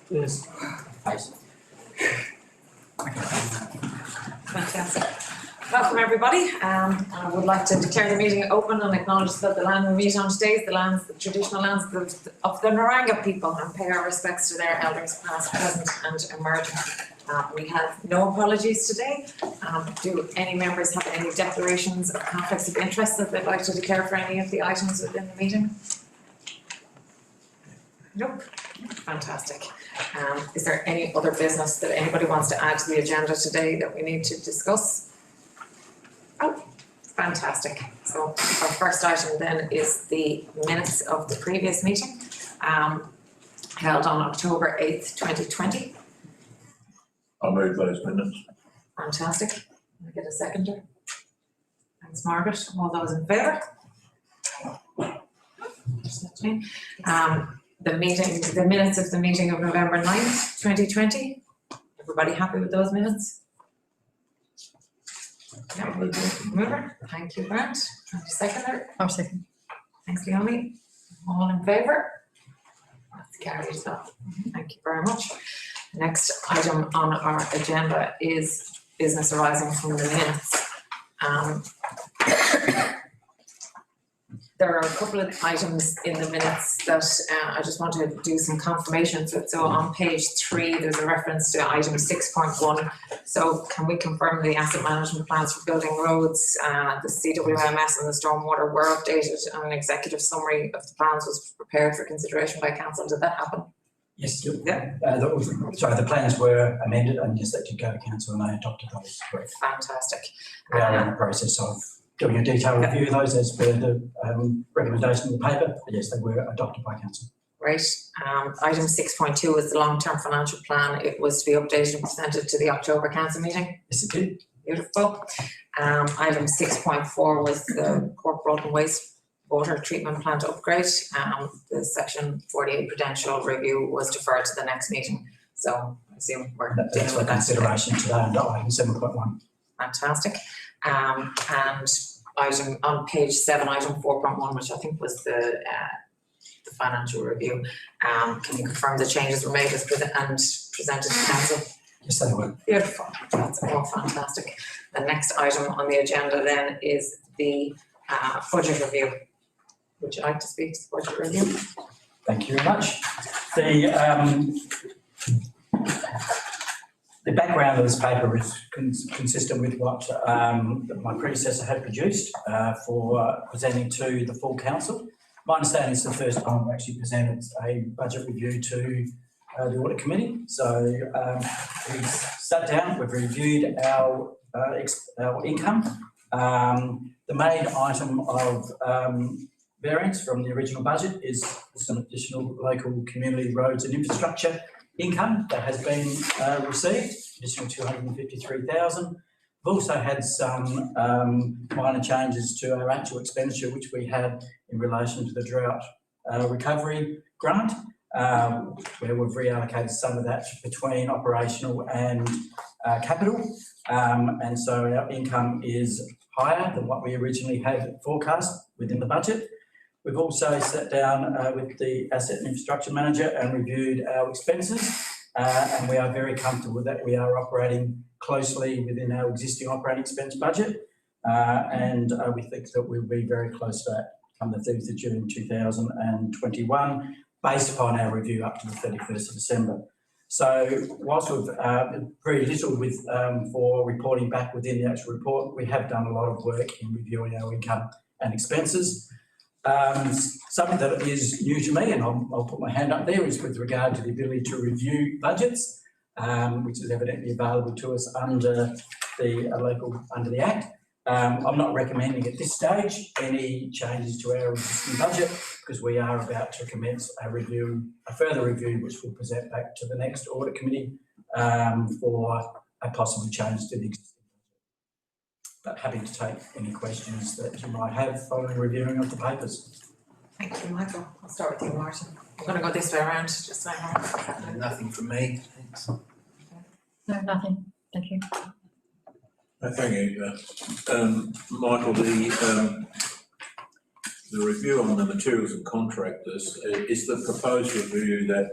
Yes. Fantastic. Welcome everybody. I would like to declare the meeting open and acknowledge that the land we meet on today is the traditional lands of the Naranga people, and pay our respects to their elders past, present and emerging. We have no apologies today. Do any members have any declarations of conflicts of interest that they'd like to declare for any of the items within the meeting? Nope. Fantastic. Is there any other business that anybody wants to add to the agenda today that we need to discuss? Oh, fantastic. So our first item then is the minutes of the previous meeting, held on October 8th, 2020. I'll move those minutes. Fantastic. Can I get a seconder? Thanks, Margaret. All those in favour? The minutes of the meeting of November 9th, 2020. Everybody happy with those minutes? Yeah. Mover. Thank you, Grant. Seconder. I'll second. Thanks, Leonie. All in favour? That's carried as well. Thank you very much. The next item on our agenda is business arising from the minutes. There are a couple of items in the minutes that I just want to do some confirmations with. So on page 3, there's a reference to item 6.1. So can we confirm the asset management plans for building roads, the CWMS and the stormwater were updated, and an executive summary of the plans was prepared for consideration by council? Did that happen? Yes. Yeah. The plans were amended and yes, they did go to council and they adopted those. Correct. Fantastic. We are in the process of doing a detailed review of those as per the recommendation of the paper. But yes, they were adopted by council. Right. Item 6.2 was the long-term financial plan. It was to be updated and presented to the October council meeting. Yes, it did. Beautiful. Item 6.4 was the Cork Road and Wastewater Treatment Plant upgrade. The section 48 prudential review was deferred to the next meeting. So I assume we're That's for consideration today under item 7.1. Fantastic. And item on page 7, item 4.1, which I think was the financial review. Can you confirm the changes were made and presented to council? Yes, they were. Beautiful. That's all fantastic. The next item on the agenda then is the budget review. Would you like to speak to the budget review? Thank you very much. The background of this paper is consistent with what my predecessor had produced for presenting to the full council. My understanding is the first time we actually presented a budget review to the audit committee. So we've sat down, we've reviewed our income. The main item of variance from the original budget is some additional local community roads and infrastructure income that has been received, additional 253,000. We've also had some minor changes to our actual expenditure, which we had in relation to the drought recovery grant, where we've reallocated some of that between operational and capital. And so our income is higher than what we originally had forecast within the budget. We've also sat down with the asset and infrastructure manager and reviewed our expenses, and we are very comfortable that we are operating closely within our existing operating expense budget, and we think that we'll be very close to that come the 30th of June 2021, based upon our review up to the 31st of December. So whilst we've very little with for reporting back within the actual report, we have done a lot of work in reviewing our income and expenses. Something that is new to me, and I'll put my hand up there, is with regard to the ability to review budgets, which is evidently available to us under the Act. I'm not recommending at this stage any changes to our existing budget because we are about to commence a further review, which we'll present back to the next audit committee for a possible change to the existing. But happy to take any questions that you might have following reviewing of the papers. Thank you, Michael. I'll start with you, Martin. I'm going to go this way around, just so I know. Nothing from me, thanks. No, nothing. Thank you. Thank you, Michael. The review on the materials and contractors is the proposed review that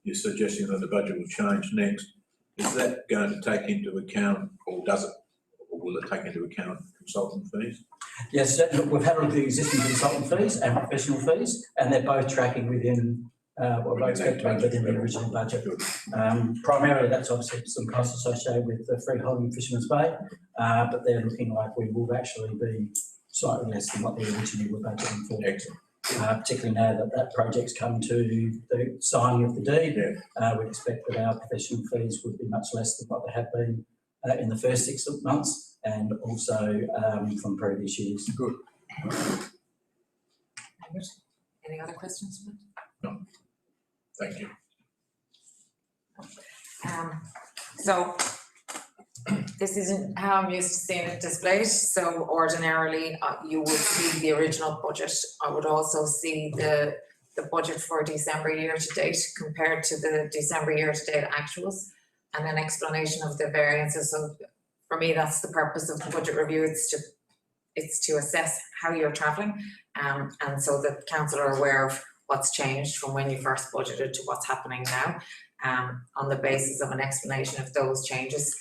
you're suggesting that the budget will change next. Is that going to take into account, or does it, or will it take into account consultant fees? Yes, look, we've had a look at the existing consultant fees and professional fees, and they're both tracking within what I expect to be within the original budget. Primarily, that's obviously some costs associated with the freeholding Fisherman's Bay, but they're looking like we will actually be slightly less than what we originally were budgeting for. Excellent. Particularly now that that project's come to the signing of the deed, we expect that our professional fees would be much less than what they have been in the first 6 months, and also from previous years. Good. Any other questions? No. Thank you. So this isn't how I'm used to seeing it displayed. So ordinarily, you would see the original budget. I would also see the budget for December year to date compared to the December year to date actuals, and an explanation of the variances. So for me, that's the purpose of the budget review. It's to assess how you're travelling, and so that council are aware of what's changed from when you first budgeted to what's happening now. On the basis of an explanation of those changes,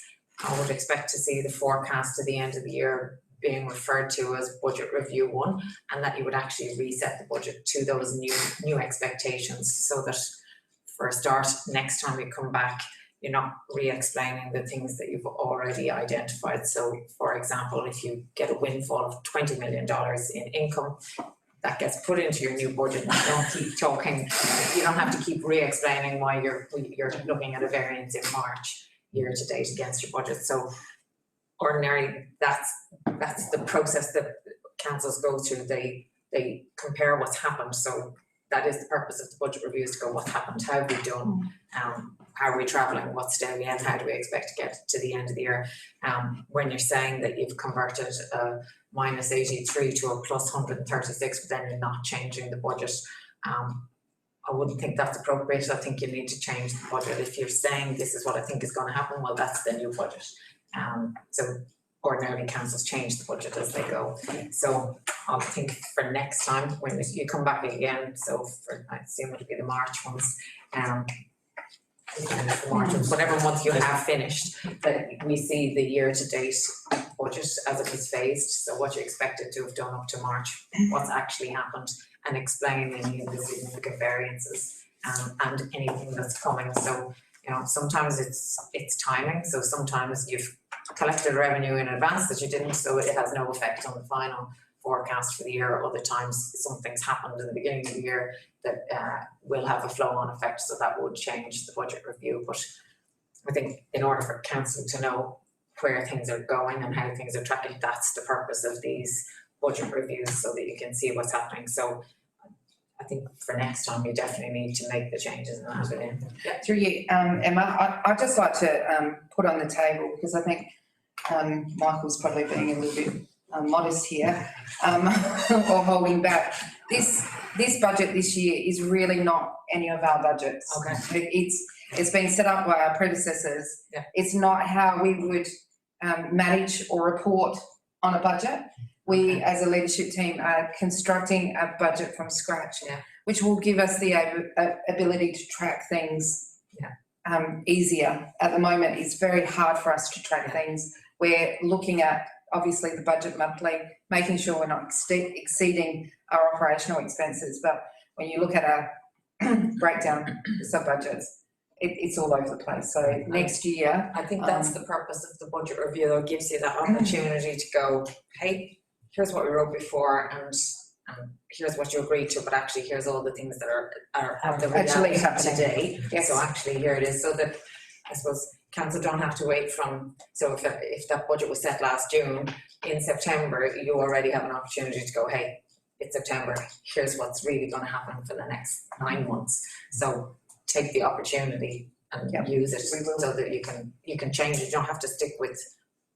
I would expect to see the forecast to the end of the year being referred to as budget review 1, and that you would actually reset the budget to those new expectations, so that for a start, next time you come back, you're not re-explaining the things that you've already identified. So for example, if you get a windfall of $20 million in income, that gets put into your new budget, and you don't keep talking, you don't have to keep re-explaining why you're looking at a variance in March year to date against your budget. So ordinarily, that's the process that councils go through. They compare what's happened. So that is the purpose of the budget review, is to go, what happened, how have we done, how are we travelling, what's down the end, how do we expect to get to the end of the year. When you're saying that you've converted a minus 83 to a plus 136, but then you're not changing the budget, I wouldn't think that's appropriate. I think you need to change the budget. If you're saying this is what I think is going to happen, well, that's the new budget. So ordinarily councils change the budget as they go. So I think for next time, when you come back again, so I assume it'll be the March ones, whatever month you have finished, that we see the year-to-date budget as it was phased. So what you expected to have done up to March, what's actually happened, and explain any of the significant variances and anything that's coming. So, you know, sometimes it's timing. So sometimes you've collected revenue in advance that you didn't, so it has no effect on the final forecast for the year. Other times something's happened in the beginning of the year that will have a flow-on effect, so that would change the budget review. But I think in order for council to know where things are going and how things are tracking, that's the purpose of these budget reviews, so that you can see what's happening. So I think for next time you definitely need to make the changes and add it in. Yeah. Through you, Emma, I'd just like to put on the table, because I think Michael's probably being a little bit modest here, or holding back. This budget this year is really not any of our budgets. Okay. It's been set up by our predecessors. Yeah. It's not how we would manage or report on a budget. We, as a leadership team, are constructing a budget from scratch, which will give us the ability to track things easier. At the moment, it's very hard for us to track things. We're looking at, obviously, the budget monthly, making sure we're not exceeding our operational expenses. But when you look at our breakdown sub-budgets, it's all over the place. So next year, I think that's the purpose of the budget review, though. It gives you that opportunity to go, hey, here's what we wrote before, and here's what you agreed to, but actually here's all the things that are the reality today. Yes. So actually here it is, so that I suppose council don't have to wait from, so if that budget was set last June, in September you already have an opportunity to go, hey, it's September, here's what's really going to happen for the next 9 months. So take the opportunity and use it, so that you can change it. You don't have to stick with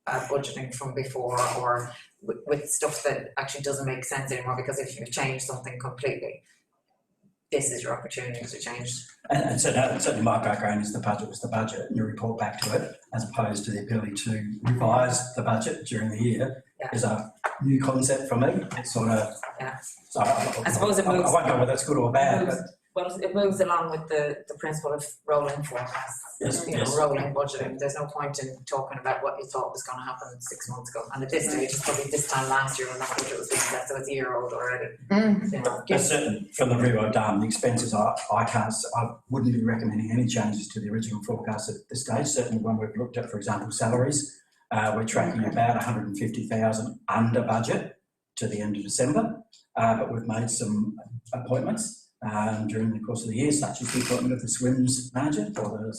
budgeting from before, or with stuff that actually doesn't make sense anymore, because if you change something completely, this is your opportunity to change. And certainly my background is the budget was the budget, and you report back to it, as opposed to the ability to revise the budget during the year is a new concept for me. It's sort of, so I suppose it moves. I won't know whether it's good or bad, but Well, it moves along with the principle of rolling forecasts, Yes, you know, yes. rolling budgeting. There's no point in talking about what you thought was gonna happen 6 months ago. And at this stage, it's probably this time last year when that budget was being set, so it's a year old already. You know. But certainly from the review I've done, the expenses I wouldn't be recommending any changes to the original forecast at this stage. Certainly when we've looked at, for example, salaries, we're tracking about 150,000 under budget to the end of December, but we've made some appointments during the course of the year, such as the appointment of the swims manager for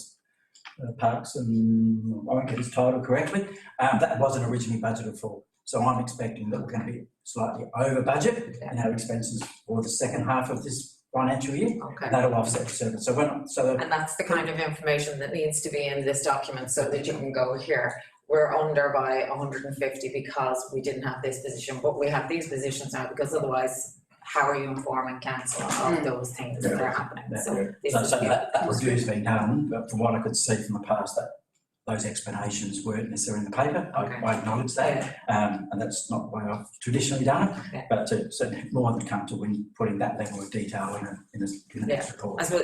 the parks, and I won't get his title correctly. That wasn't originally budgeted for. So I'm expecting that we're going to be slightly over budget in our expenses for the second half of this financial year. Okay. And that'll offset the service. So And that's the kind of information that needs to be in this document so that you can go here. We're under by 150 because we didn't have this position, but we have these positions now because otherwise, how are you informing council of those things that are happening? So this is that review's been done, but from what I could see from the past, that those explanations weren't necessarily in the paper. Okay. I acknowledge that, and that's not the way I've traditionally done it. Yeah. But certainly more than comfortable in putting that level of detail in the next report. I suppose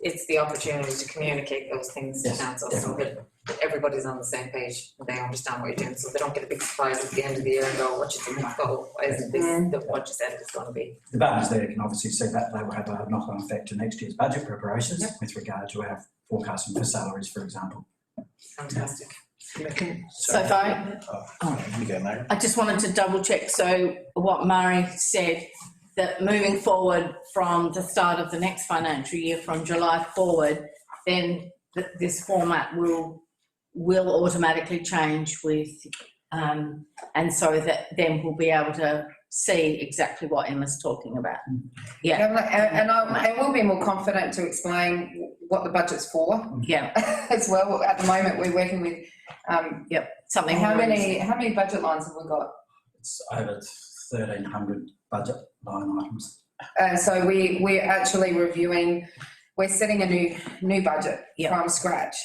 it's the opportunity to communicate those things to Yes, council so that everybody's on the same page and they understand what you're doing, so they don't get a big surprise at the end of the year and go, what you didn't go, why isn't this what you said it's going to be? The partners there can obviously see that they will have a knock-on effect to next year's budget preparations with regard to our forecasting for salaries, for example. Fantastic. So if You go, Mary. I just wanted to double check, so what Murray said, that moving forward from the start of the next financial year, from July forward, then this format will automatically change with, and so that then we'll be able to see exactly what Emma's talking about. Yeah. And I will be more confident to explain what the budget's for Yeah, as well. At the moment, we're working with, something. how many budget lines have we got? It's over 1,300 budget line items. So we're actually reviewing, we're setting a new budget from scratch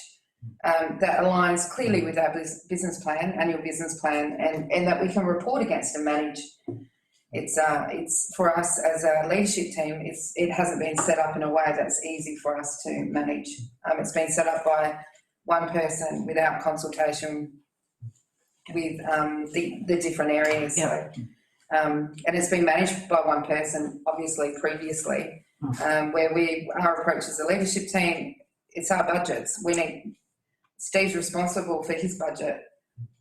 that aligns clearly with our business plan, annual business plan, and that we can report against and manage. It's for us as a leadership team, it hasn't been set up in a way that's easy for us to manage. It's been set up by one person without consultation with the different areas. Yeah. So, and it's been managed by one person, obviously previously, where our approach as a leadership team, it's our budgets. Steve's responsible for his budget.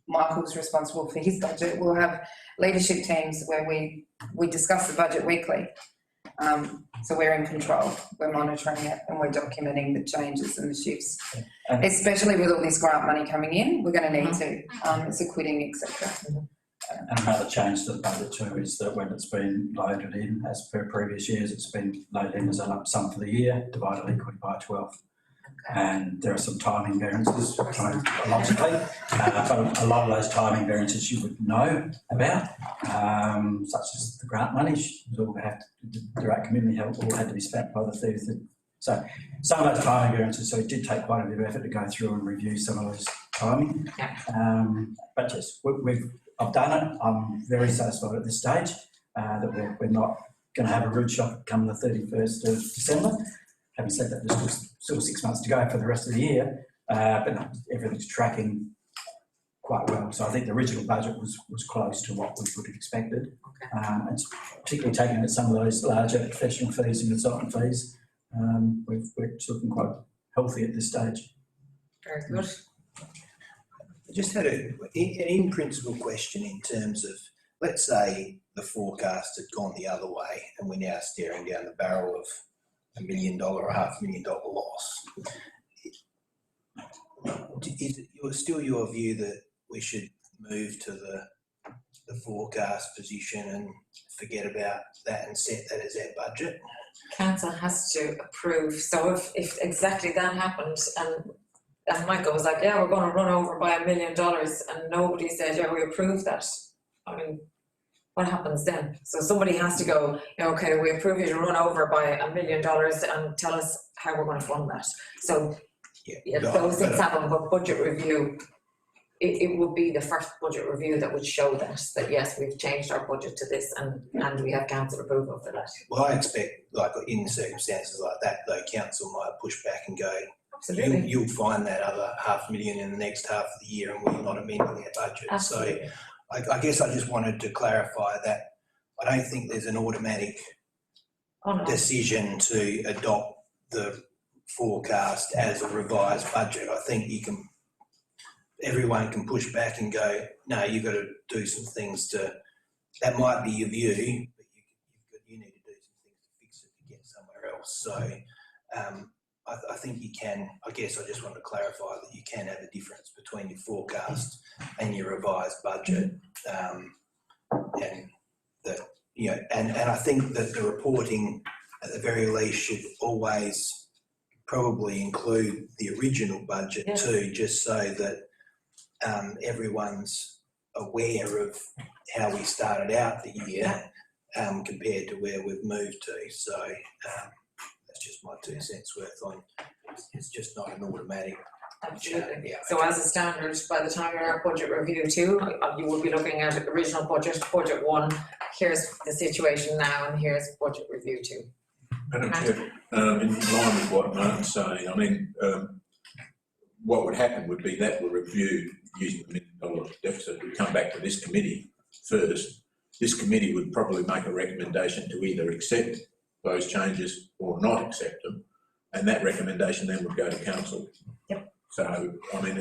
Michael's responsible for his budget. We'll have leadership teams where we discuss the budget weekly. So we're in control, we're monitoring it, and we're documenting the changes and the shifts. Especially with all this grant money coming in, we're going to need to. It's a quitting, etc. And another change to the budget too is that when it's been loaded in, as per previous years, it's been loaded in as a lump sum for the year, divided equally by 12. And there are some timing variances, logically, but a lot of those timing variances you would know about, such as the grant money, the direct community help all had to be spent by the 30th. So some of those timing variances, so it did take quite a bit of effort to go through and review some of those timing. But yes, I've done it. I'm very satisfied at this stage that we're not going to have a rude shock come the 31st of December. Having said that, there's still 6 months to go for the rest of the year, but no, everything's tracking quite well. So I think the original budget was close to what we would have expected. And particularly taking in some of those larger professional fees and consultant fees, we're looking quite healthy at this stage. Very good. I just had an in-principle question in terms of, let's say the forecast had gone the other way and we're now staring down the barrel of $1 million or $500,000 loss. Is it still your view that we should move to the forecast position and forget about that and set that as our budget? Council has to approve, so if exactly that happened and Michael was like, yeah, we're going to run over by $1 million and nobody said, yeah, we approve that, I mean, what happens then? So somebody has to go, okay, we approve you to run over by $1 million and tell us how we're going to fund that. So those things happen, but budget review it would be the first budget review that would show that yes, we've changed our budget to this and we have council approval for that. Well, I expect, like in circumstances like that, though, council might push back and go, Absolutely. you'll find that other $500,000 in the next half of the year and we're not amending our budget. Absolutely. So I guess I just wanted to clarify that I don't think there's an automatic decision to adopt the forecast as a revised budget. I think everyone can push back and go, no, you've got to do some things that might be your view, but you need to do some things to fix it to get somewhere else. So I think you can, I guess I just want to clarify that you can have a difference between your forecast and your revised budget. And that, and I think that the reporting at the very least should always probably include the original budget too, just so that everyone's aware of how we started out the year compared to where we've moved to. So that's just my 2 cents worth on. It's just not an automatic. Absolutely. Yeah. So as a standard, by the time you're at budget review 2, you will be looking at original budget 1. Here's the situation now, and here's budget review 2. Madam Chair, in line with what Martin's saying, I mean, what would happen would be that we're reviewed using the $1 million deficit. We come back to this committee first. This committee would probably make a recommendation to either accept those changes or not accept them, and that recommendation then would go to council. Yep. So, I mean,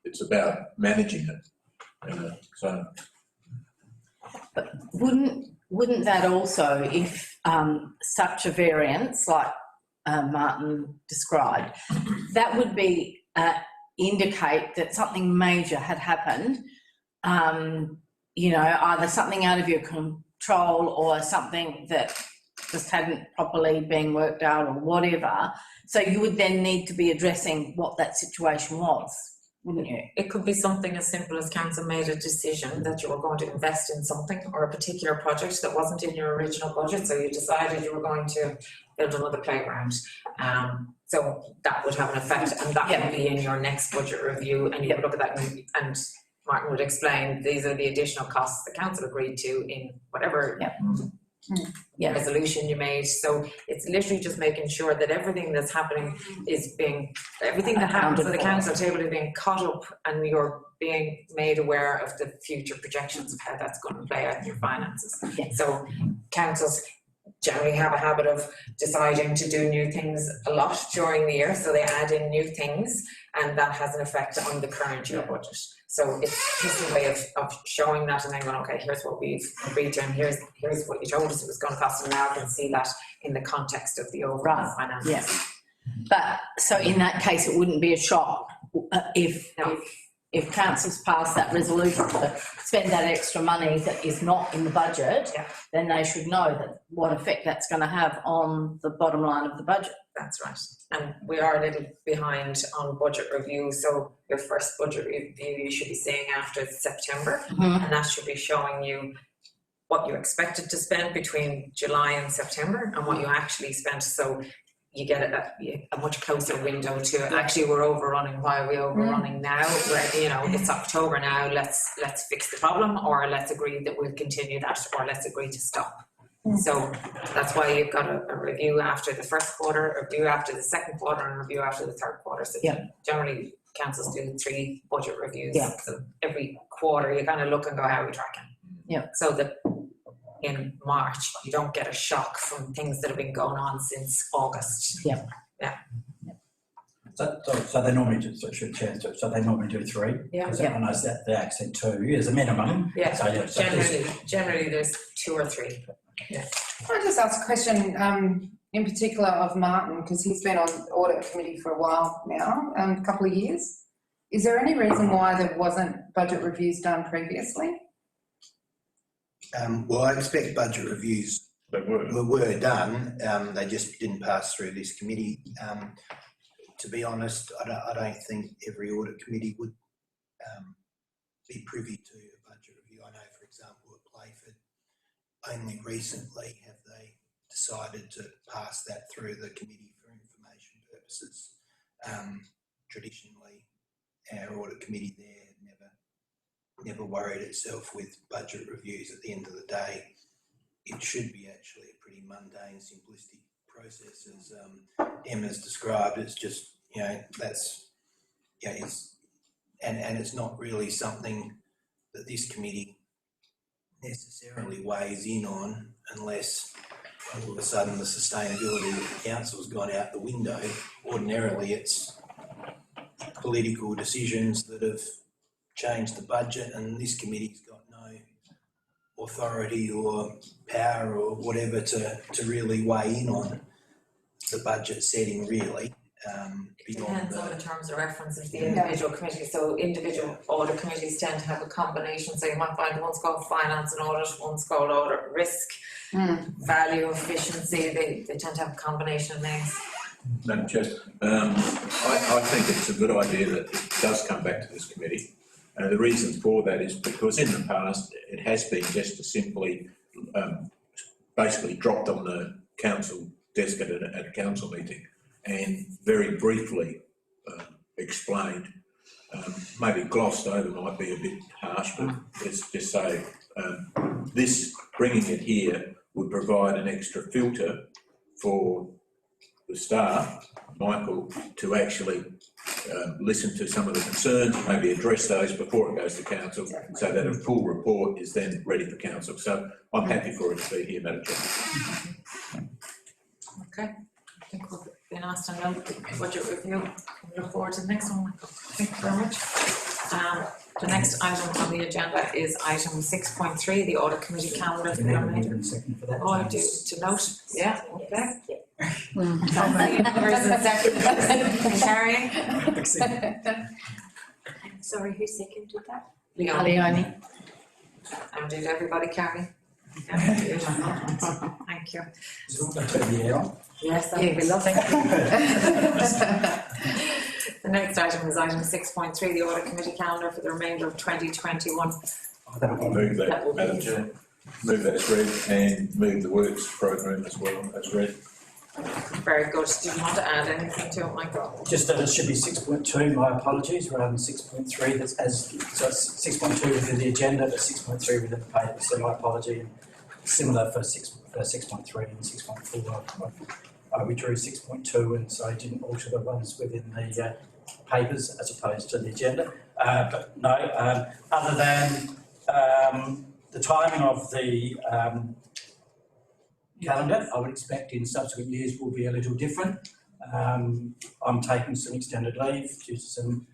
it's about managing it. So. But wouldn't that also, if such a variance like Martin described, that would be indicate that something major had happened, either something out of your control or something that just hadn't properly been worked out or whatever. So you would then need to be addressing what that situation was, wouldn't you? It could be something as simple as council made a decision that you were going to invest in something or a particular project that wasn't in your original budget, so you decided you were going to build another playground. So that would have an effect, and that would be in your next budget review, and you would look at that and Martin would explain these are the additional costs the council agreed to in whatever resolution you made. So it's literally just making sure that everything that's happening is everything that happens at the council table is being caught up, and you're being made aware of the future projections of how that's going to play out in your finances. So councils generally have a habit of deciding to do new things a lot during the year, so they add in new things, and that has an effect on the current year budget. So it's just a way of showing that and then going, okay, here's what we've agreed to, and here's what you told us it was going to cost, and now I can see that in the context of the overall finances. Yes. But so in that case, it wouldn't be a shock if councils pass that resolution to spend that extra money that is not in the budget, then they should know that what effect that's going to have on the bottom line of the budget. That's right. And we are a little behind on budget review. So your first budget review you should be seeing after September, and that should be showing you what you expected to spend between July and September and what you actually spent. So you get a much closer window to actually we're overrunning. Why are we overrunning now? It's October now, let's fix the problem, or let's agree that we'll continue that, or let's agree to stop. So that's why you've got a review after the first quarter, a review after the second quarter, and a review after the third quarter. So generally councils do 3 budget reviews. So every quarter you kind of look and go, how are we tracking? So that in March you don't get a shock from things that have been going on since August. So they normally do, so they normally do 3. Because everyone knows that they accept 2 is a minimum. So Generally there's 2 or 3. Can I just ask a question in particular of Martin, because he's been on the audit committee for a while now, a couple of years. Is there any reason why there wasn't budget reviews done previously? Well, I expect budget reviews were done. They just didn't pass through this committee. To be honest, I don't think every audit committee would be privy to a budget review. I know, for example, at Playford, only recently have they decided to pass that through the committee for information purposes. Traditionally, our audit committee there never worried itself with budget reviews. At the end of the day, it should be actually a pretty mundane, simplistic process, as Emma's described. It's just, you know, that's, yeah, it's, and it's not really something that this committee necessarily weighs in on unless all of a sudden the sustainability of the council's gone out the window. Ordinarily, it's political decisions that have changed the budget, and this committee's got no authority or power or whatever to really weigh in on the budget setting, really. It Beyond depends on the, the terms of reference of the individual committee. So individual audit committees tend to have a combination. So you might find one's called finance and audit, one's called audit risk, value, efficiency. They tend to have a combination of names. Madam Chair, I think it's a good idea that it does come back to this committee. The reason for that is because in the past it has been just to simply basically dropped on the council desk at a council meeting and very briefly explained. Maybe glossed over might be a bit harsh, but let's just say this, bringing it here, would provide an extra filter for the staff, Michael, to actually listen to some of the concerns, maybe address those before it goes to council, so that a full report is then ready for council. So I'm happy for it to be here, Madam Chair. Okay, I think we've been asked to note the budget review. We look forward to the next one, Michael. Thank you very much. The next item on the agenda is item 6.3, the audit committee calendar for the remainder. Second for that. Oh, I do to note. Yeah, okay. Where's the second? Carrie? Sorry, who seconded that? Leon. Leonie. And did everybody carry? Yeah. Thank you. Is it all going to turn the air on? Yes, that would be lovely. The next item is item 6.3, the audit committee calendar for the remainder of 2021. I move that, Madam Chair. Move that as read, and move the works program as well as read. Very good. Did you want to add anything to it, Michael? Just that it should be 6.2, my apologies, rather than 6.3. That's so it's 6.2 within the agenda, but 6.3 within the paper, so my apology. And similar for 6.3 and 6.4. I withdrew 6.2, and so I didn't alter the ones within the papers as opposed to the agenda. But no, other than the timing of the calendar, I would expect in subsequent years will be a little different. I'm taking some extended leave due to some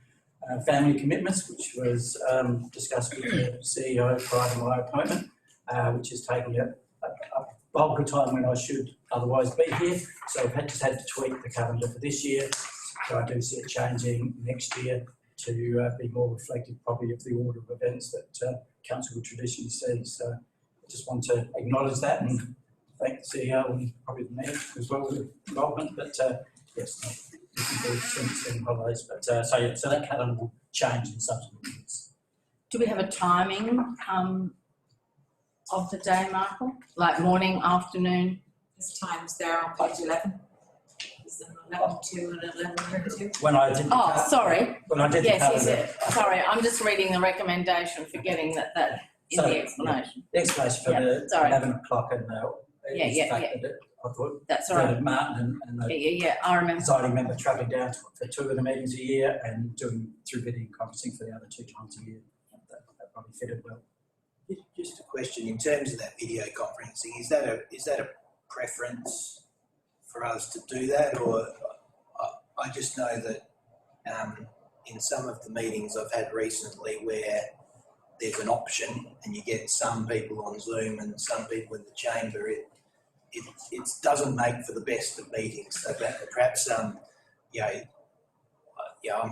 family commitments, which was discussed with the CEO prior to my appointment, which is taking a bulk of time when I should otherwise be here. So I've just had to tweak the calendar for this year. So I do see it changing next year to be more reflective probably of the order of events that council would traditionally see. So I just want to acknowledge that and thank the CEO and probably the mayor as well with involvement. But yes, looking forward to seeing holidays. But so that calendar will change in subsequent years. Do we have a timing of the day, Michael? Like morning, afternoon? This time's there on page 11. Is it 11:02 and 11:32? When I did Oh, sorry. When I did the Yes, calendar, is it? Sorry, I'm just reading the recommendation, forgetting that in So, the explanation. the explanation for Yeah, the sorry. 11 o'clock and Yeah, is yeah, the fact that I thought That's all right. Bernard Martin and the Yeah, I remember. presiding member travelling down for 2 of the meetings a year and doing through video conferencing for the other 2 times a year. That probably fitted well. just a question in terms of that video conferencing, is that a preference for us to do that, or I just know that in some of the meetings I've had recently where there's an option and you get some people on Zoom and some people in the chamber, it doesn't make for the best of meetings. So that perhaps I'm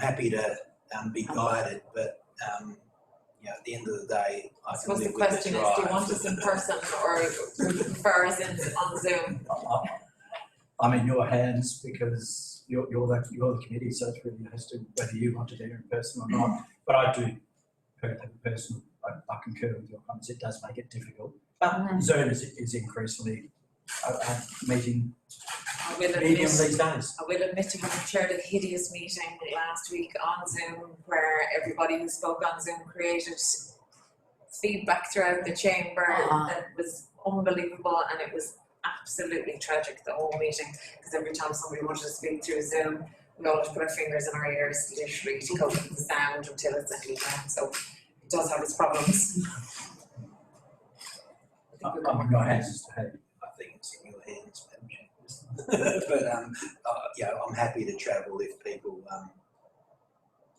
happy to be guided, but at the end of the day, I suppose the question is, do you want us in person or would you prefer us on Zoom? I'm in your hands because you're the committee, so it really has to whether you want to do it in person or not. But I do have a personal. I concur with your comments. It does make it difficult. But Zoom is increasingly a meeting I will medium admit, these days. I will admit to having chaired a hideous meeting last week on Zoom where everybody who spoke on Zoom created feedback throughout the chamber that was unbelievable, and it was absolutely tragic, the whole meeting, because every time somebody wanted to speak through Zoom, we always put our fingers in our ears literally to cope with the sound until it settled down, so it does have its problems. I'm in your hands. I think it's in your hands, Madam Chair. But, yeah, I'm happy to travel if people,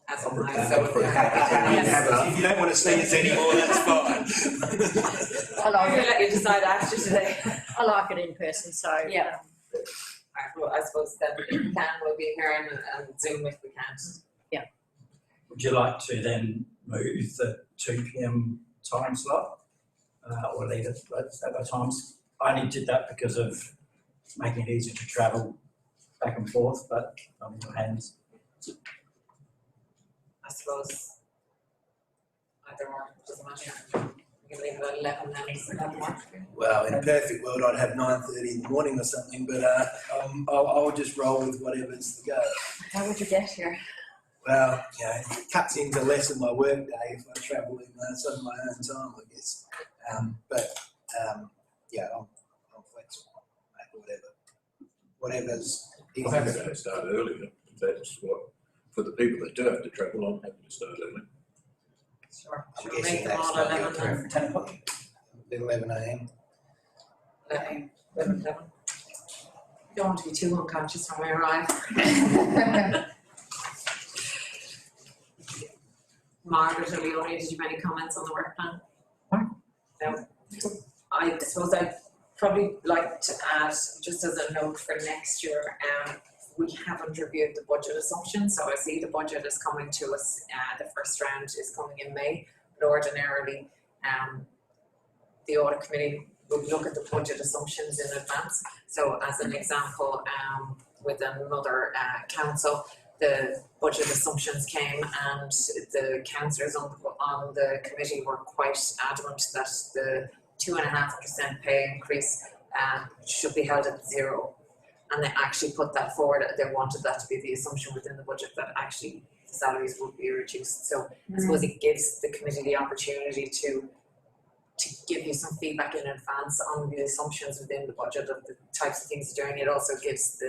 As I'm am I, happy so to yes. if you don't want to see us anymore, that's fine. I I'm like gonna it, let you decide after today. I like it in person, so. Yeah. Alright, well, I suppose then if we can, we'll be here and Zoom if we can't. Would you like to then move the 2 p.m. time slot or leave it at other times? I only did that because of making it easier to travel back and forth, but I'm in your hands. I suppose either or, doesn't matter. We can leave it at 11 then, is that work? Well, in a perfect world, I'd have 9:30 in the morning or something, but I'll just roll with whatever's the go. How would you get here? Well, you know, it cuts into less of my work day if I travel in some of my own time, I guess. Yeah, I'm flexible, mate, whatever's I'm happy easiest. to start earlier, if that's what, for the people that do have to travel, I'm happy to start early. Sure. I'm Should we guessing make them that's all not your 11 then? preference. 10 o'clock? 11 a.m. 11. Don't want to be too unconscious when we arrive. Margaret or Leonie, did you have any comments on the work plan? No. I suppose I'd probably like to add, just as a note for next year, we haven't reviewed the budget assumptions, so I see the budget is coming to us, the first round is coming in May, but ordinarily, the audit committee would look at the budget assumptions in advance. So as an example, with another council, the budget assumptions came and the councillors on the committee were quite adamant that the 2.5% pay increase should be held at 0. And they actually put that forward, they wanted that to be the assumption within the budget that actually the salaries would be reduced. So I suppose it gives the committee the opportunity to give you some feedback in advance on the assumptions within the budget of the types of things you're doing. It also gives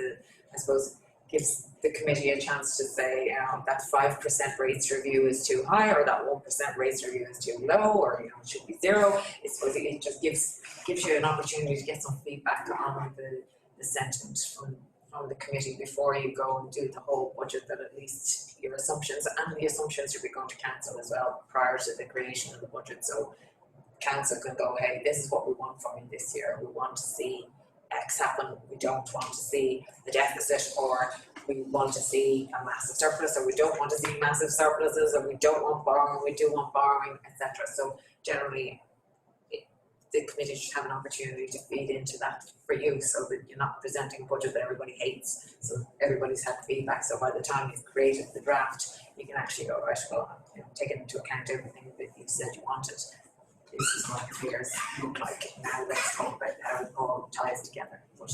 gives the committee a chance to say that 5% rates review is too high, or that 1% rates review is too low, or it should be 0. It just gives you an opportunity to get some feedback on the sentiment from the committee before you go and do the whole budget, that at least your assumptions and the assumptions you'll be going to council as well prior to the creation of the budget. So council can go, hey, this is what we want from you this year. We want to see X happen. We don't want to see a deficit, or we want to see a massive surplus, or we don't want to see massive surpluses, or we don't want borrowing, we do want borrowing, etc. So generally, the committee should have an opportunity to feed into that for you, so that you're not presenting a budget that everybody hates. So everybody's had feedback. So by the time you've created the draft, you can actually go, right, well, taking into account everything that you said you wanted. This is what the figures look like. Now let's talk about how it all ties together. But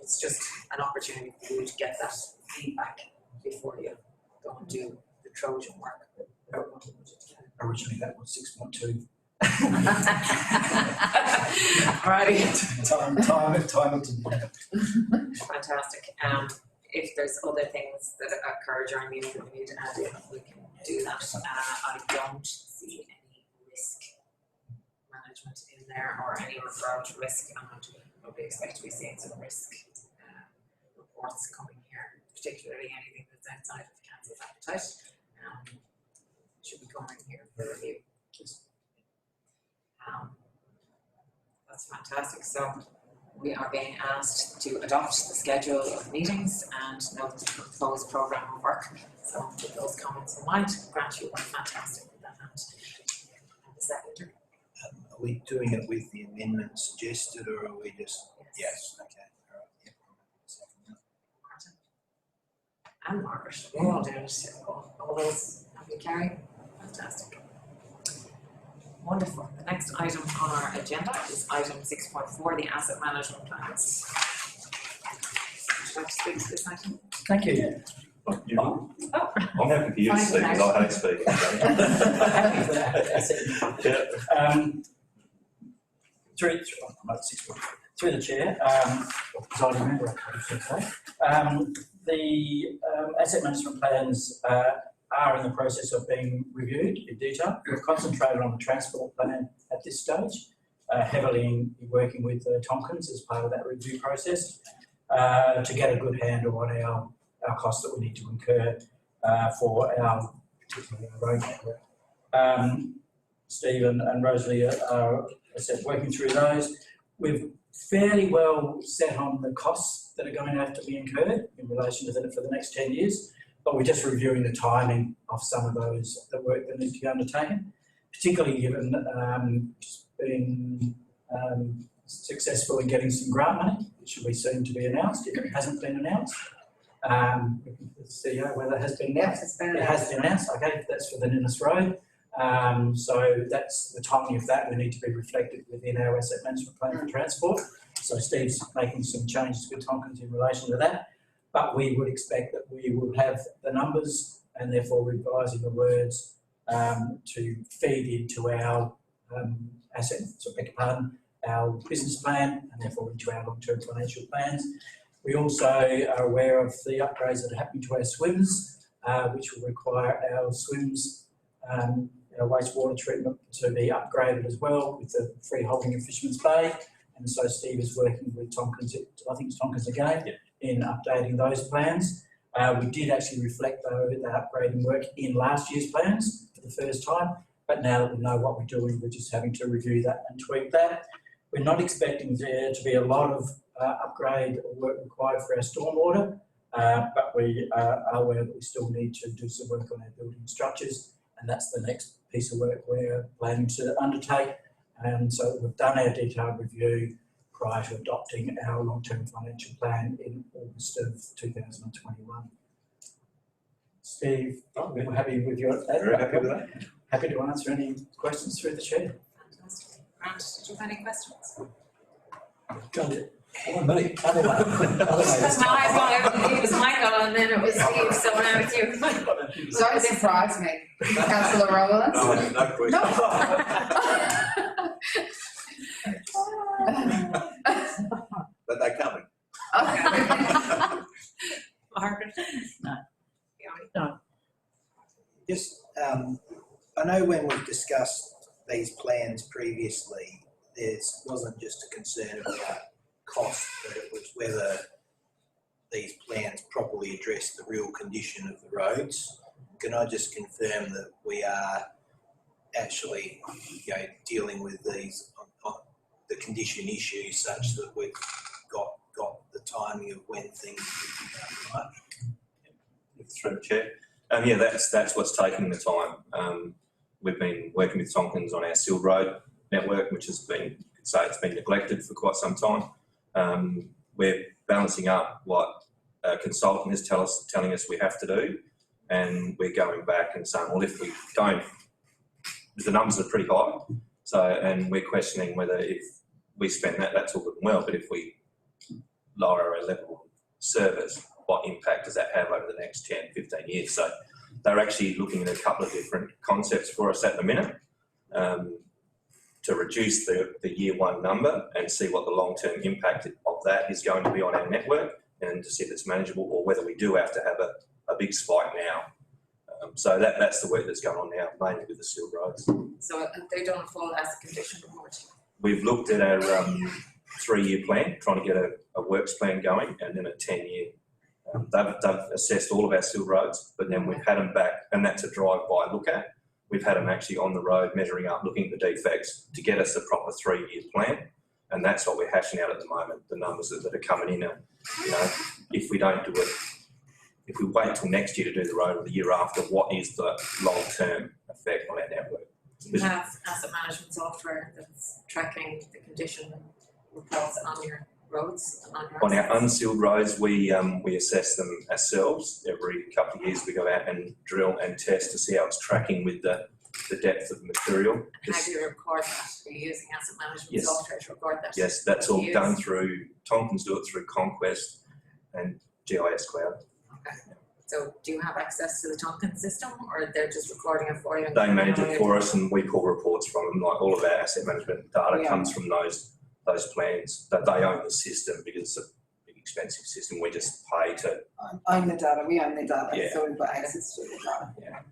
it's just an opportunity for you to get that feedback before you go and do the Trojan work. Originally that was 6.2. Alrighty. Time it to Fantastic. If there's other things that occur during the meeting that we need to add in, we can do that. I don't see any risk management in there or any referral to risk, and probably expect to be seeing some risk reports coming here, particularly anything that's outside of the council's appetite. Should be coming here for review. That's fantastic. So we are being asked to adopt the schedule of meetings and note the proposed programme of work. So with those comments in mind, Grant, you are fantastic with that hand. The seconder. Are we doing it with the amendment suggested, or are we just? Yes. Okay. All right. Yep. Second. Martin. And Margaret, we're all doing it. All those happy carry. Fantastic. Wonderful. The next item on our agenda is item 6.4, the asset management plans. would like to speak to this item? Thank you. I'm happy for you to speak because I hate speaking. Through the chair, presiding member, I should say. The asset management plans are in the process of being reviewed in detail. We've concentrated on the transport plan at this stage, heavily in working with Tompkins as part of that review process, to get a good handle on our costs that we need to incur for our particularly our road network. Steve and Rosalie are working through those. We've fairly well set on the costs that are going to have to be incurred in relation to that for the next 10 years, but we're just reviewing the timing of some of those, the work that needs to be undertaken, particularly given just being successful in getting some grant money, which will be soon to be announced if it hasn't been announced. The CEO, whether it has been announced. Yes, it's been It has been announced, okay, that's for the Ninnis Road. So that's the timing of that will need to be reflected within our asset management plan for transport. So Steve's making some changes with Tompkins in relation to that, but we would expect that we will have the numbers and therefore revising the words to feed into our our business plan and therefore into our long-term financial plans. We also are aware of the upgrades that are happening to our swims, which will require our swims, our wastewater treatment to be upgraded as well with the free holding of Fisherman's Bay. And so Steve is working with Tompkins, I think it's Tompkins again, in updating those plans. We did actually reflect the upgrading work in last year's plans for the first time, but now that we know what we're doing, we're just having to review that and tweak that. We're not expecting there to be a lot of upgrade or work required for our stormwater, but we are aware that we still need to do some work on our building structures, and that's the next piece of work we're planning to undertake. And so we've done our detailed review prior to adopting our long-term financial plan in August of 2021. Steve, we're happy with your Very happy with that. Happy to answer any questions through the chair. Fantastic. Grant, did you have any questions? Because my eyes got over, it was Michael and then it was Steve, so now it's you. Don't surprise me, councillor Rollins. No question. But they're coming. Margaret? No. Fiona? Just, I know when we've discussed these plans previously, there wasn't just a concern about cost, but it was whether these plans properly address the real condition of the roads. Can I just confirm that we are actually, dealing with these on the condition issues such that we've got the timing of when things will be done right? Through the chair. That's what's taking the time. We've been working with Tompkins on our Sill Road network, which has been, you could say it's been neglected for quite some time. We're balancing up what a consultant is telling us we have to do, and we're going back and saying, well, if we don't, the numbers are pretty high. So, and we're questioning whether if we spend that, that's all good and well, but if we lower our level of service, what impact does that have over the next 10, 15 years? So they're actually looking at a couple of different concepts for us at the minute to reduce the year one number and see what the long-term impact of that is going to be on our network and to see if it's manageable or whether we do have to have a big spike now. So that's the work that's going on now, mainly with the Sill Roads. So they don't fall as a condition report. We've looked at our 3-year plan, trying to get a works plan going, and then a 10-year. They've assessed all of our Sill Roads, but then we've had them back, and that's a drive-by look at. We've had them actually on the road, measuring up, looking at the defects to get us a proper 3-year plan, and that's what we're hashing out at the moment, the numbers that are coming in. If we don't do it, if we wait until next year to do the road or the year after, what is the long-term effect on our network? You have asset management software that's tracking the condition reports on your roads and on your On our assets. unsealed roads, we assess them ourselves. Every couple of years we go out and drill and test to see how it's tracking with the depth of material. And how do you record that? Are you using asset management Yes. software to record that? Yes, that's What do all you done use? through, Tompkins do it through Conquest. and GIS cloud. Okay. So do you have access to the Tompkins system, or they're just recording it for you? They manage it for us, and we pull reports from them. Like all of our asset management data Yeah. comes from those plans. That they own the system because it's a big expensive system. We just pay to. Own the data, we own the data, Yeah. so we've got access to the data.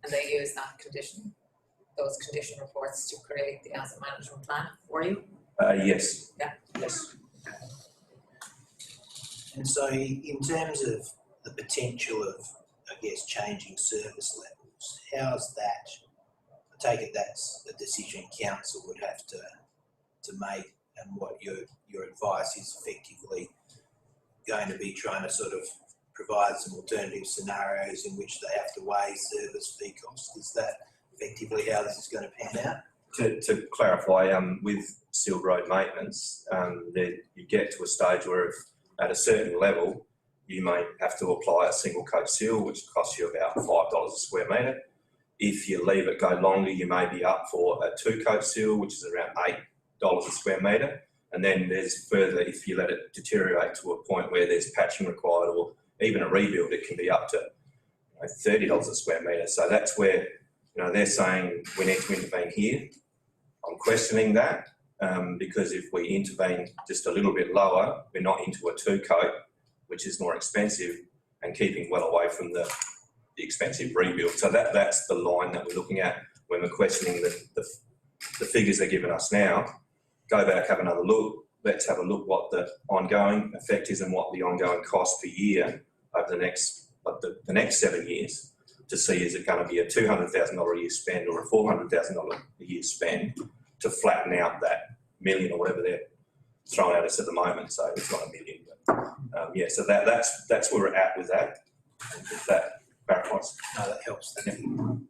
And they use those condition reports to create the asset management plan for you? Yes. Yeah. Yes. And so in terms of the potential of, I guess, changing service levels, how's that? I take it that's a decision council would have to make, and what your advice is effectively going to be trying to sort of provide some alternative scenarios in which they have to weigh service fee costs. Is that effectively how this is going to pan out? To clarify, with sealed road maintenance, you get to a stage where if at a certain level, you may have to apply a single coat seal, which costs you about $5 a square metre. If you leave it go longer, you may be up for a 2-coat seal, which is around $8 a square metre. And then there's further, if you let it deteriorate to a point where there's patching required or even a rebuild, it can be up to $30 a square metre. So that's where they're saying we need to intervene here. I'm questioning that because if we intervene just a little bit lower, we're not into a 2-coat, which is more expensive, and keeping well away from the expensive rebuild. So that's the line that we're looking at when we're questioning the figures they're giving us now. Go back, have another look. Let's have a look what the ongoing effect is and what the ongoing cost per year over the next 7 years, to see is it going to be a $200,000 a year spend or a $400,000 a year spend to flatten out that million or whatever they're throwing at us at the moment. So it's not a million, but so that's where we're at with that. If that clarifies. No, that helps. Thank you.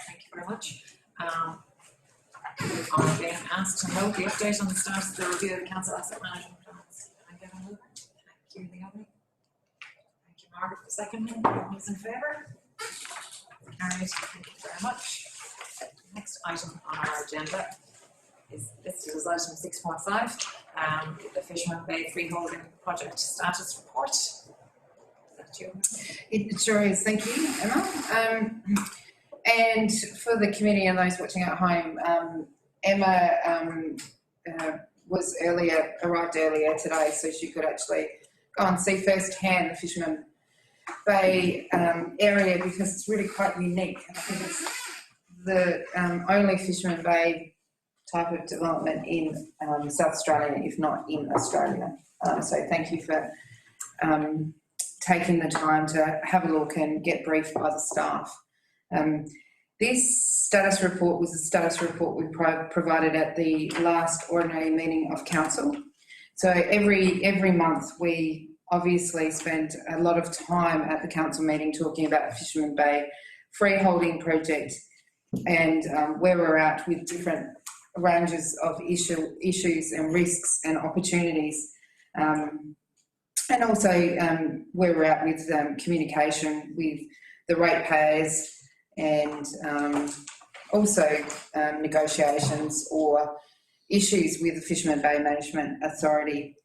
Thank you very much. I'm being asked to note the update on the status of the review of the council asset management plans. Can I get a mover? Thank you, Leonie. Thank you, Margaret, for seconding. All those in favour? Carried. Thank you very much. Next item on our agenda is listed as item 6.5, the Fisherman Bay Freeholding Project Status Report. Is that you? It sure is, thank you, Emma. And for the committee and those watching at home, Emma arrived earlier today, so she could actually go and see firsthand the Fisherman Bay area, because it's really quite unique. I think it's the only Fisherman Bay type of development in South Australia, if not in Australia. So thank you for taking the time to have a look and get briefed by the staff. This status report was a status report we provided at the last ordinary meeting of council. So every month we obviously spend a lot of time at the council meeting talking about the Fisherman Bay freeholding project and where we're at with different ranges of issues and risks and opportunities, and also where we're at with communication with the ratepayers and also negotiations or issues with the Fisherman Bay Management Authority.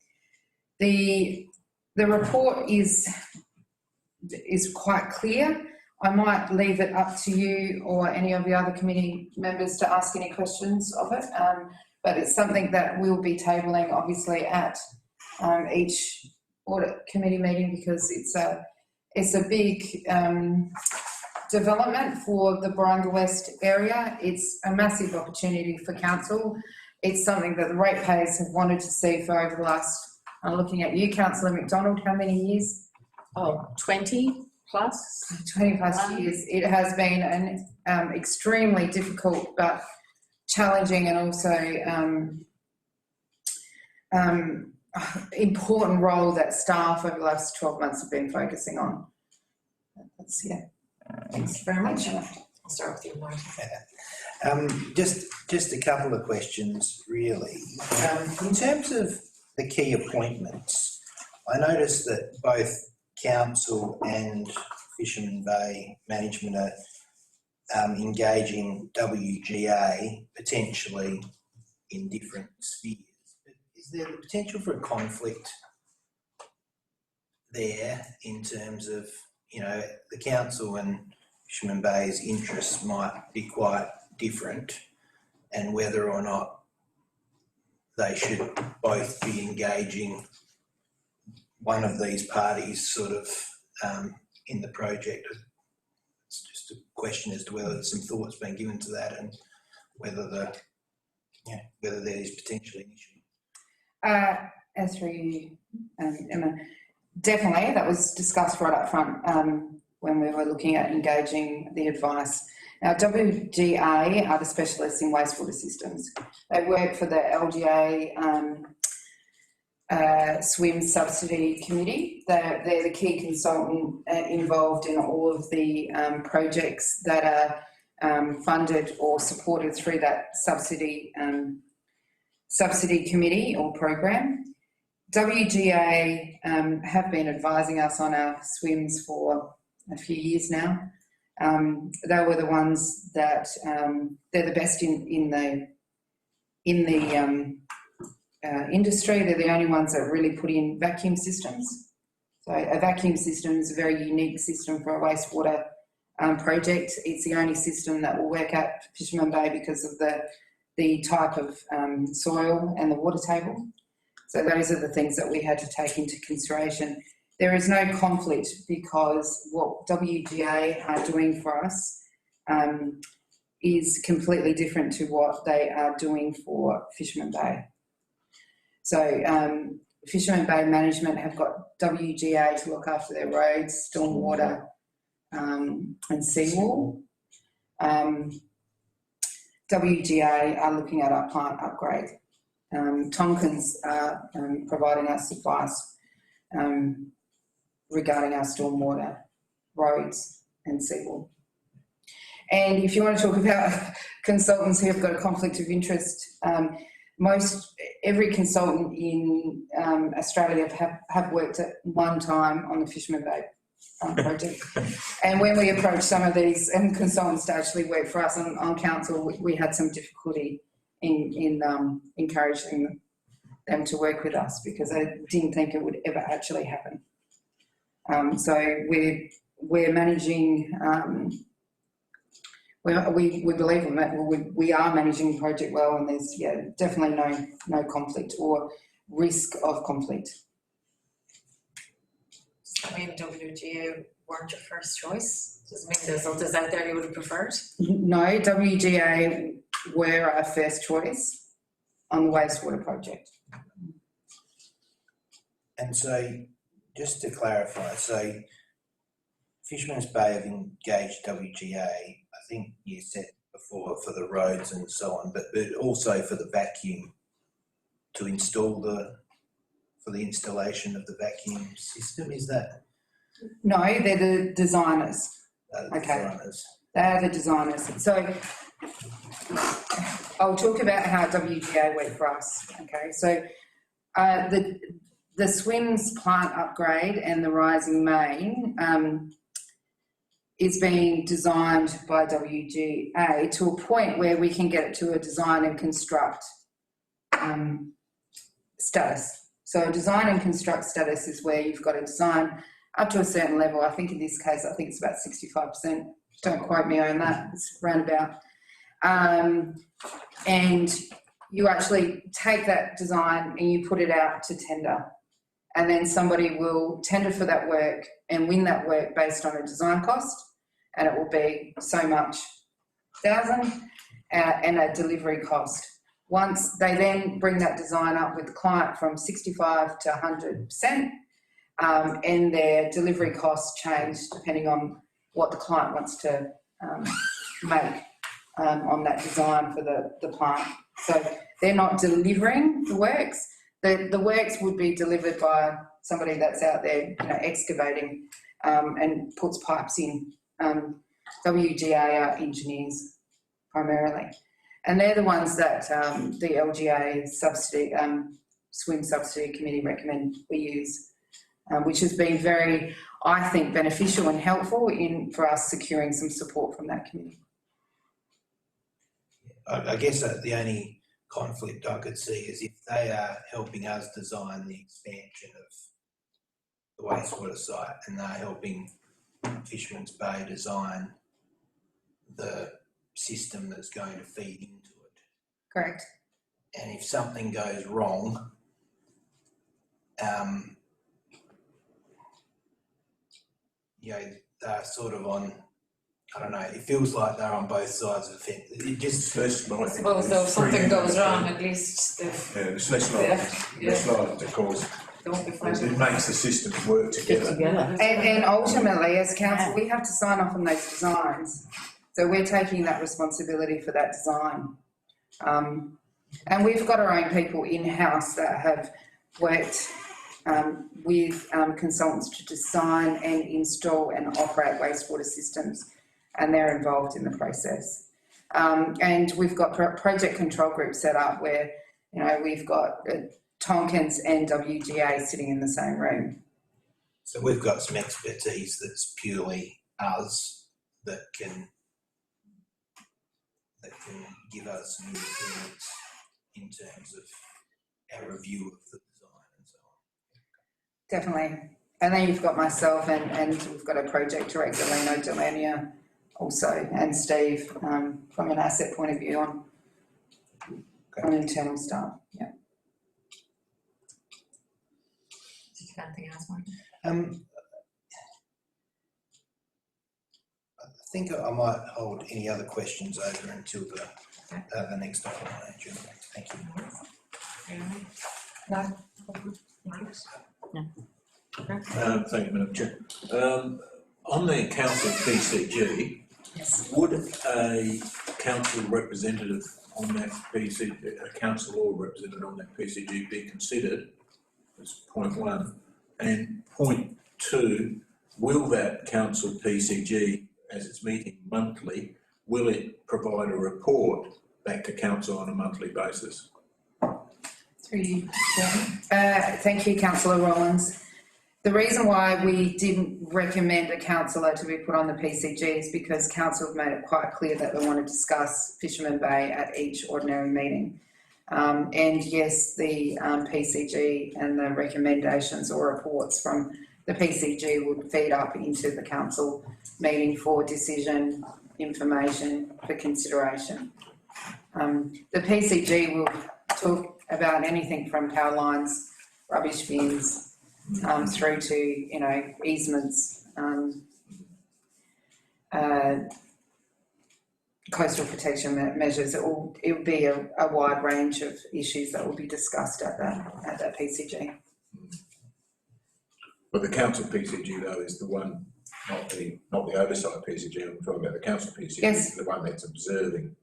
The report is quite clear. I might leave it up to you or any of the other committee members to ask any questions of it, but it's something that we'll be tabling obviously at each audit committee meeting, because it's a big development for the Barunga West area. It's a massive opportunity for council. It's something that the ratepayers have wanted to see for over the last, I'm looking at you, Councillor McDonald, how many years? 20 plus. 20 plus years. It has been an extremely difficult but challenging and also important role that staff over the last 12 months have been focusing on. That's, yeah. Thanks very much. I'll start with you, Martin. Just a couple of questions, really. In terms of the key appointments, I noticed that both council and Fisherman Bay Management are engaging WGA potentially in different spheres. But is there the potential for a conflict there in terms of, you know, the council and Fisherman Bay's interests might be quite different, and whether or not they should both be engaging one of these parties sort of in the project? It's just a question as to whether there's some thought's been given to that and whether whether there is potentially an issue. As through you, Emma, definitely that was discussed right up front when we were looking at engaging the advice. Now, WGA are the specialists in wastewater systems. They work for the LGA SWIM Subsidy Committee. They're the key consultant involved in all of the projects that are funded or supported through that subsidy committee or program. WGA have been advising us on our SWIMs for a few years now. They were the ones that they're the best in the industry. They're the only ones that really put in vacuum systems. So a vacuum system is a very unique system for a wastewater project. It's the only system that will work at Fisherman Bay because of the type of soil and the water table. So those are the things that we had to take into consideration. There is no conflict because what WGA are doing for us is completely different to what they are doing for Fisherman Bay. So Fisherman Bay management have got WGA to look after their roads, stormwater and seawall. WGA are looking at our plant upgrade. Tompkins are providing us advice regarding our stormwater, roads and seawall. And if you want to talk about consultants who have got a conflict of interest, every consultant in Australia have worked at one time on the Fisherman Bay project. And when we approached some of these consultants to actually work for us on council, we had some difficulty in encouraging them to work with us because I didn't think it would ever actually happen. So we're managing. We believe in that. We are managing the project well, and there's definitely no conflict or risk of conflict. I mean, WGA weren't your first choice. Does it mean there's others out there you would have preferred? No, WGA were our first choice on the wastewater project. And so, just to clarify, so Fisherman's Bay have engaged WGA, I think you said before, for the roads and so on, but also for the vacuum, to install for the installation of the vacuum system, is that? No, they're the designers. Designers. They're the designers. So I'll talk about how WGA work for us. Okay, so the SWIMS plant upgrade and the rising main is being designed by WGA to a point where we can get it to a design and construct status. So a design and construct status is where you've got a design up to a certain level. I think in this case, I think it's about 65%. Don't quote me on that. It's roundabout. And you actually take that design and you put it out to tender. And then somebody will tender for that work and win that work based on a design cost. And it will be so much thousand and a delivery cost. Once they then bring that design up with the client from 65 to 100%, and their delivery costs change depending on what the client wants to make on that design for the plant. So they're not delivering the works. The works would be delivered by somebody that's out there, excavating and puts pipes in. WGA are engineers primarily, and they're the ones that the LGA subsidy SWIM subsidy committee recommend we use, which has been very, I think, beneficial and helpful for us securing some support from that committee. I guess the only conflict I could see is if they are helping us design the expansion of the wastewater site and they're helping Fisherman's Bay design the system that's going to feed into it. Correct. And if something goes wrong, you know, they're sort of on, I don't know, it feels like they're on both sides of the fence. It just, That's my I suppose though if something goes wrong, at least the, Yeah, it's less like the cause. don't be It frightened. makes the systems work together. And ultimately, as council, we have to sign off on those designs. So we're taking that responsibility for that design. And we've got our own people in-house that have worked with consultants to design and install and operate wastewater systems, and they're involved in the process. And we've got project control groups set up where, you know, we've got Tompkins and WGA sitting in the same room. so we've got some expertise that's purely us that can give us some independence in terms of our review of the design and so on. Definitely. And then you've got myself and we've got a project director, Lino Delania, also, and Steve, from an asset point of view on internal staff, yeah. Did you have anything else, Mark? I think I might hold any other questions over until the next item on our agenda. Thank you. Thank you, Madam Chair. On the council PCG, Yes. would a council representative on that a council or representative on that PCG be considered as point one? And point two, will that council PCG, as it's meeting monthly, will it provide a report back to council on a monthly basis? Through you, thank you, Councillor Rollins. The reason why we didn't recommend a councillor to be put on the PCG is because council have made it quite clear that they want to discuss Fisherman Bay at each ordinary meeting. And yes, the PCG and the recommendations or reports from the PCG would feed up into the council meeting for decision, information, for consideration. The PCG will talk about anything from power lines, rubbish bins, through to, you know, easements, coastal protection measures. It will be a wide range of issues that will be discussed at that PCG. But the council PCG though is the one, not the oversight PCG, I'm talking about the council PCG, Yes. the one that's observing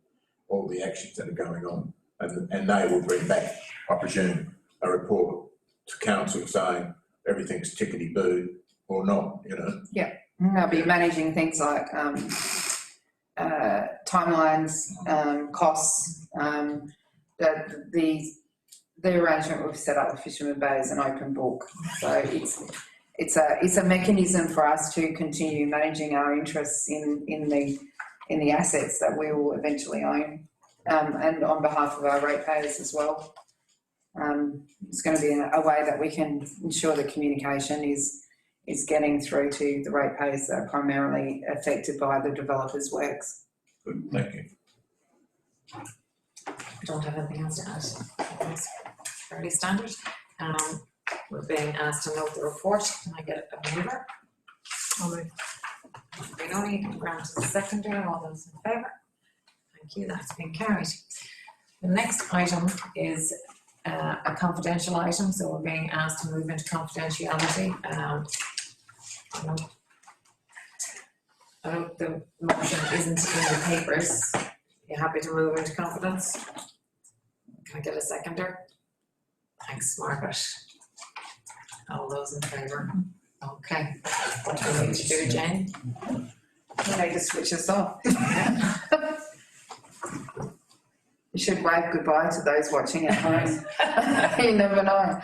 all the actions that are going on. And they will bring back, I presume, a report to council saying everything's tickety-boo or not, you know? Yeah, they'll be managing things like timelines, costs. The arrangement we've set up with Fisherman Bay is an open book, so it's a mechanism for us to continue managing our interests in the assets that we will eventually own, and on behalf of our ratepayers as well. It's going to be a way that we can ensure the communication is getting through to the ratepayers that are primarily affected by the developer's works. Good, thank you. I don't have anything else to add. It's fairly standard. We're being asked to note the report. Can I get a mover? I'll move. Benoni, Grant is seconder. All those in favour? Thank you. That's been carried. The next item is a confidential item, so we're being asked to move into confidentiality. I know the motion isn't in the papers. You happy to move into confidence? Can I get a seconder? Thanks, Margaret. All those in favour? Okay. What do we need to do, Jane? We need to switch us off. You should wave goodbye to those watching at home. You never know.